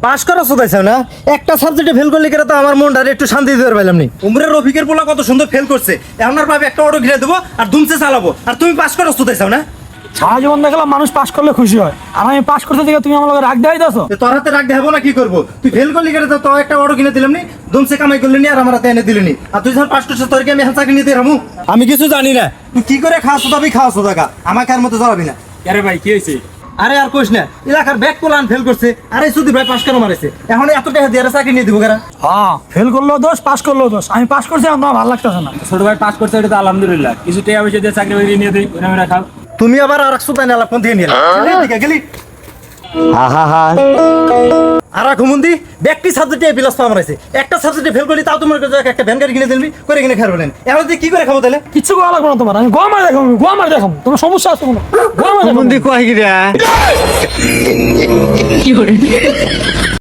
Pass করা শোধাইছ না, একটা সাবজেক্টে ফেল করলে কেন তো আমার মনটা একটু শান্তি দিতে পারলাম নি। উমরের রফিকের পোলা কত সুন্দর ফেল করছে, এখন আর ভাবে একটা অটো ঘিরে দেবো আর দুমছে চালাবো, আর তুমি পাস করা শোধাইছ না। সারা জীবন দেখলাম মানুষ পাস করলে খুশি হয়, আর আমি পাস করতে দিকে তুমি আমার লগে রাগ দেখাই দাও। তোর হাতে রাখ দেবো না, কি করবো? তুই ফেল করলি কেন তো একটা অটো কিনে দিলাম নি, দুমছে কামাই করলি নি আর আমার হাতে এনে দিলি নি। আর তুই যখন পাস করছিস তোর কি আমি চাকরি নিতে রামু? আমি কিছু জানি না, তুই কি করে খাওয়াছো তবে খাওয়াছো টাকা, আমাকে আর মতো জ্বালাবি না। আরে ভাই কি হয়েছে? আরে আর কইস না, এলাকার ব্যাক পোলান ফেল করছে, আরে সুদীপ ভাই পাস করে মারেছে, এখন এত টাকা দিয়ে চাকরি নিয়ে দিব কেন? হ্যাঁ, ফেল করলেও দোষ, পাস করলেও দোষ। আমি পাস করছি, আমার ভালো লাগতেছে না। ছোট ভাই পাস করছে, এটা তো আলহামদুলিল্লাহ। কিছু টাকা পয়সা দিয়ে চাকরি বাকরি নিয়ে দেয়, ওরা আমরা খাও। তুমি আবার আর এক সুদাই নালা কোন থেকে নিয়ে গেলি? আর ঘুমন্দি ব্যক্তি সাবজেক্টে প্লাস পাওয়া মারাইছে, একটা সাবজেক্টে ফেল করলি তাও তোমার কাছে একটা ভ্যান গাড়ি কিনে দিবি, করে কিনে খাবো না। এখন তুই কি করে খাবো তাহলে? কিচ্ছু করা লাগবে না তোমার, আমি গোয়া মারে দেখাবো, গোয়া মারে দেখাবো। তোমার সমস্যা আছে কোনো? গোয়া মারে দেখাবো। কয় কি রে?